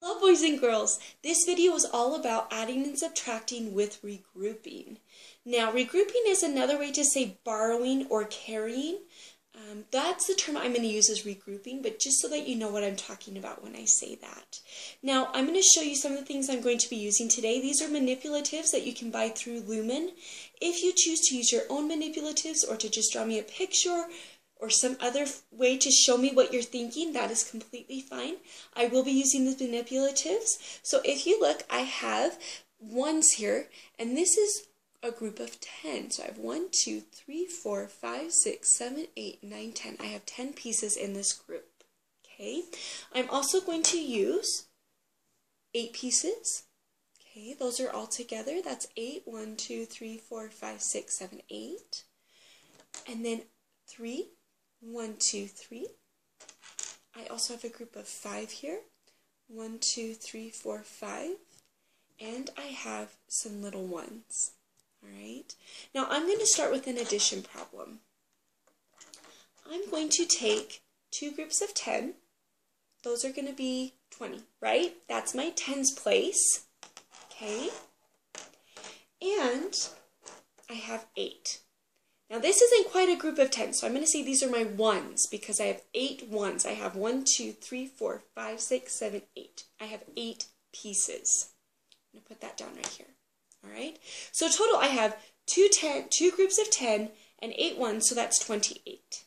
Hello boys and girls, this video is all about adding and subtracting with regrouping. Now regrouping is another way to say borrowing or carrying. That's the term I'm going to use as regrouping, but just so that you know what I'm talking about when I say that. Now I'm going to show you some of the things I'm going to be using today. These are manipulatives that you can buy through Lumen. If you choose to use your own manipulatives or to just draw me a picture or some other way to show me what you're thinking, that is completely fine. I will be using the manipulatives. So if you look, I have ones here, and this is a group of 10. So I have 1, 2, 3, 4, 5, 6, 7, 8, 9, 10. I have 10 pieces in this group. Okay. I'm also going to use 8 pieces. Okay, those are all together. That's 8. 1, 2, 3, 4, 5, 6, 7, 8. And then 3. 1, 2, 3. I also have a group of 5 here. 1, 2, 3, 4, 5. And I have some little ones. Alright. Now I'm going to start with an addition problem. I'm going to take 2 groups of 10. Those are going to be 20, right? That's my tens place. Okay. And I have 8. Now this isn't quite a group of 10, so I'm going to say these are my ones because I have 8 ones. I have 1, 2, 3, 4, 5, 6, 7, 8. I have 8 pieces. I'm going to put that down right here. Alright? So total I have 2 groups of 10 and 8 ones, so that's 28.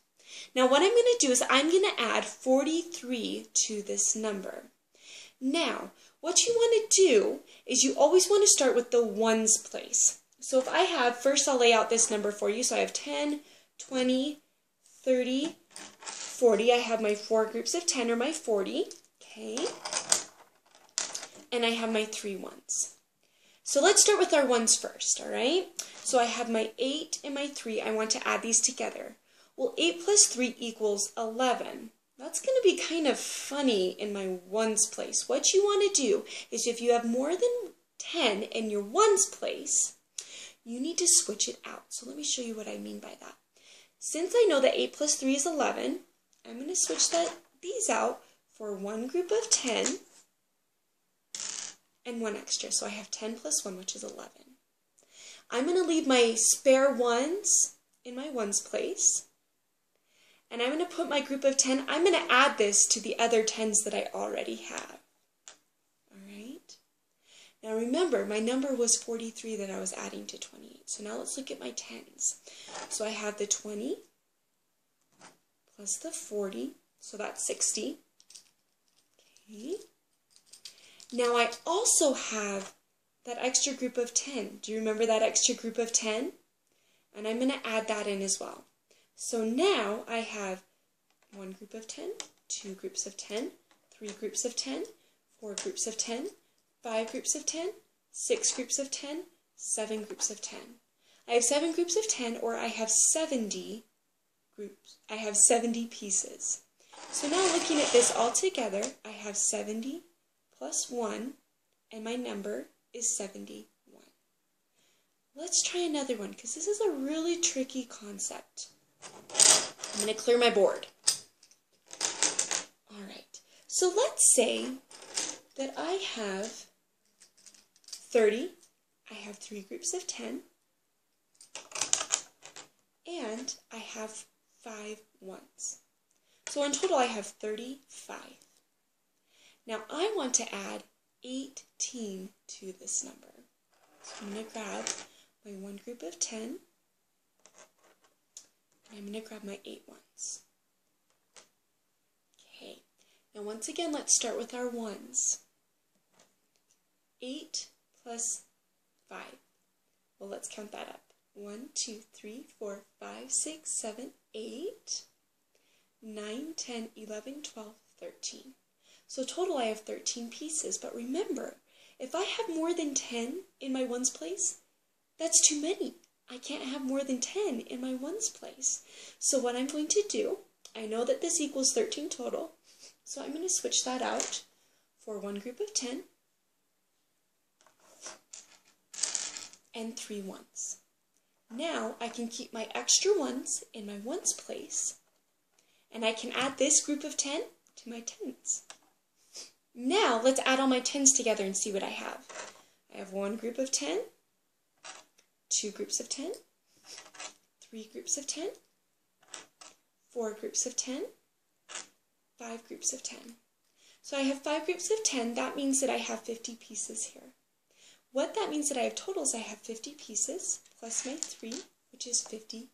Now what I'm going to do is I'm going to add 43 to this number. Now, what you want to do is you always want to start with the ones place. So if I have, first I'll lay out this number for you. So I have 10, 20, 30, 40. I have my 4 groups of 10 or my 40. Okay. And I have my 3 ones. So let's start with our ones first, all right? So I have my 8 and my 3. I want to add these together. Well, 8 plus 3 equals 11. That's going to be kind of funny in my ones place. What you want to do is if you have more than 10 in your ones place, you need to switch it out. So let me show you what I mean by that. Since I know that 8 plus 3 is 11, I'm going to switch these out for one group of 10 and one extra. So I have 10 plus 1, which is 11. I'm going to leave my spare ones in my ones place. And I'm going to put my group of 10. I'm going to add this to the other 10s that I already have. Now remember, my number was 43 that I was adding to 28. So now let's look at my 10s. So I have the 20 plus the 40, so that's 60. Okay. Now I also have that extra group of 10. Do you remember that extra group of 10? And I'm going to add that in as well. So now I have 1 group of 10, 2 groups of 10, 3 groups of 10, 4 groups of 10, 5 groups of 10, 6 groups of 10, 7 groups of 10. I have 7 groups of 10, or I have 70 groups. I have 70 pieces. So now looking at this all together, I have 70 plus 1, and my number is 71. Let's try another one, because this is a really tricky concept. I'm going to clear my board. Alright, so let's say that I have 30, I have 3 groups of 10, and I have 5 ones. So in total I have 35. Now I want to add 18 to this number. So I'm going to grab my 1 group of 10, and I'm going to grab my 8 ones. Okay, now once again let's start with our ones. 8 plus 5. Well, let's count that up. 1, 2, 3, 4, 5, 6, 7, 8, 9, 10, 11, 12, 13. So total I have 13 pieces. But remember, if I have more than 10 in my ones place, that's too many. I can't have more than 10 in my ones place. So what I'm going to do, I know that this equals 13 total, so I'm going to switch that out for 1 group of 10, and 3 ones. Now I can keep my extra ones in my ones place, and I can add this group of 10 to my tens. Now, let's add all my 10s together and see what I have. I have 1 group of 10, 2 groups of 10, 3 groups of 10, 4 groups of 10, 5 groups of 10. So I have 5 groups of 10. That means that I have 50 pieces here. What that means that I have total is I have 50 pieces plus my 3, which is 53.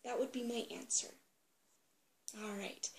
That would be my answer. All right.